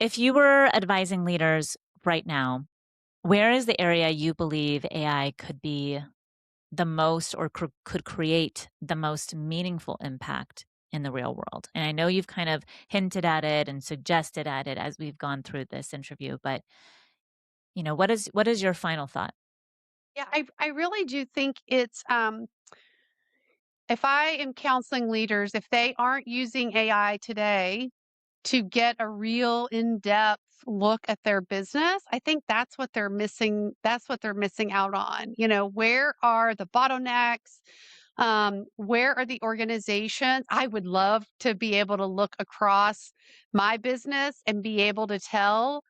If you were advising leaders right now, where is the area you believe AI could be the most or could create the most meaningful impact in the real world? And I know you've kind of hinted at it and suggested at it as we've gone through this interview, but what is your final thought? Yeah, I really do think it's if I am counseling leaders, if they aren't using AI today to get a real in-depth look at their business, I think that's what they're missing. That's what they're missing out on. Where are the bottlenecks? Where are the organizations? I would love to be able to look across my business and be able to tell,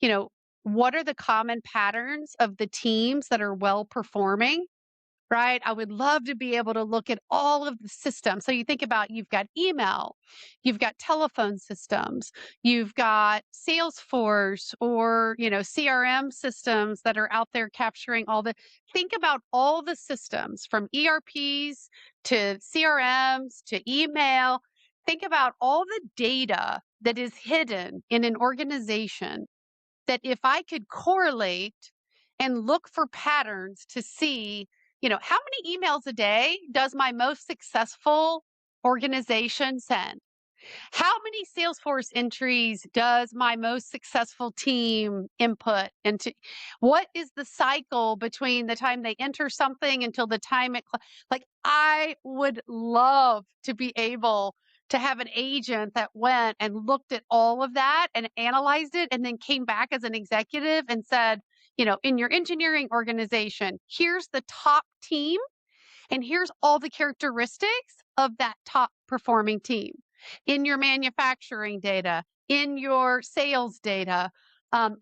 you know, what are the common patterns of the teams that are well performing, right? I would love to be able to look at all of the systems. So you think about you've got email, you've got telephone systems, you've got Salesforce or, CRM systems that are out there capturing all the think about all the systems from ERPs to CRMs to email. Think about all the data that is hidden in an organization that if I could correlate and look for patterns to see, how many emails a day does my most successful organization send? How many Salesforce entries does my most successful team input into? What is the cycle between the time they enter something until the time like I would love to be able to have an agent that went and looked at all of that and analyzed it and then came back as an executive and said, in your engineering organization, here's the top team and here's all the characteristics of that top performing team in your manufacturing data, in your sales data.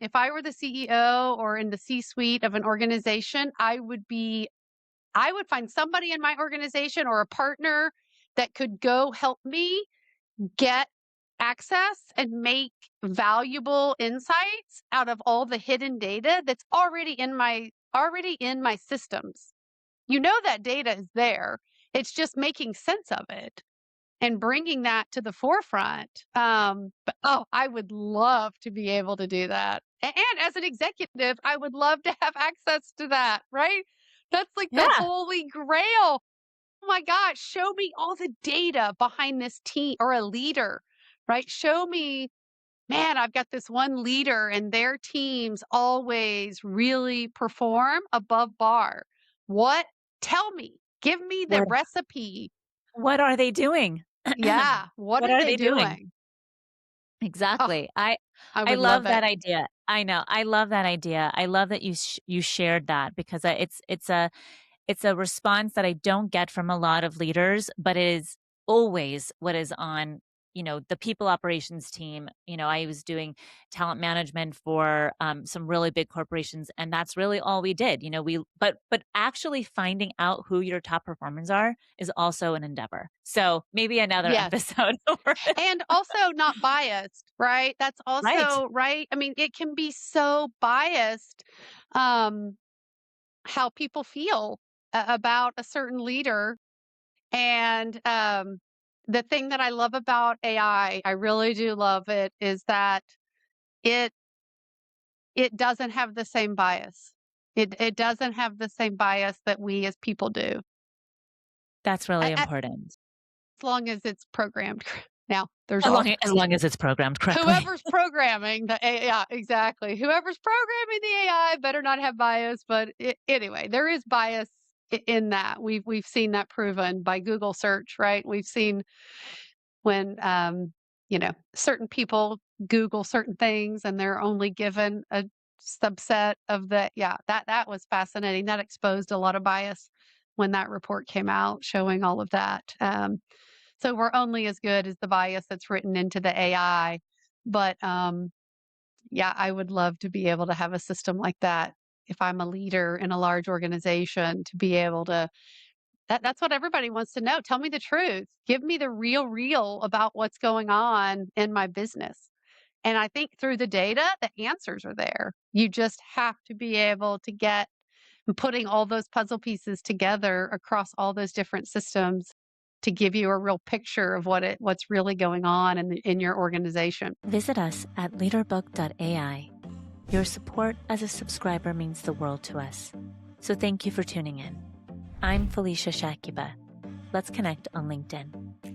If I were the CEO or in the C suite of an organization, I would find somebody in my organization or a partner that could go help me get access and make valuable insights out of all the hidden data that's already in my systems. That data is there. It's just making sense of it and bringing that to the forefront. But oh, I would love to be able to do that. And as an executive, I would love to have access to that, right? That's like the Yeah. holy grail. Oh my gosh, show me all the data behind this team or a leader, right? Show me, man, I've got this one leader and their teams always really perform above bar. What? Tell me, give me the What recipe. what are they doing? Yeah. What What are are they they doing? doing? Oh, Exactly. I I would love love that it. idea. I know. I love that idea. I love that you shared that because it's a response that I don't get from a lot of leaders, but it is always what is on, the people operations team. I was doing talent management for some really big corporations, and that's really all we did. But actually finding out who your top performers are is also an endeavor. So maybe another Yes. episode. And also not biased, right? That's Right. also right. I mean, it can be so biased, um, how people feel about a certain leader. And the thing that I love about AI, I really do love it, is that it it doesn't have the same bias. It doesn't have the same bias that we as people do, That's really as important. long as it's programmed. Now, there's As all long as, as long as it's programmed correctly. whoever's programming the AI, yeah, exactly. Whoever's programming the AI better not have bias. But anyway, there is bias in that. We've seen that proven by Google search, right? We've seen when certain people Google certain things and they're only given a subset of the. Yeah, that was fascinating. That exposed a lot of bias when that report came out showing all of that. So we're only as good as the bias that's written into the AI. But yeah, I would love to be able to have a system like that if I'm a leader in a large organization to be able to. That's what everybody wants to know. Tell me the truth. Give me the real about what's going on in my business. And I think through the data, the answers are there. You just have to be able to get putting all those puzzle pieces together across all those different systems. to give you a real picture of what's really going on in your organization. Visit us at LeaderbookAI. Your support as a subscriber means the world to us. So thank you for tuning in. I'm Felicia Shakiba. Let's connect on LinkedIn.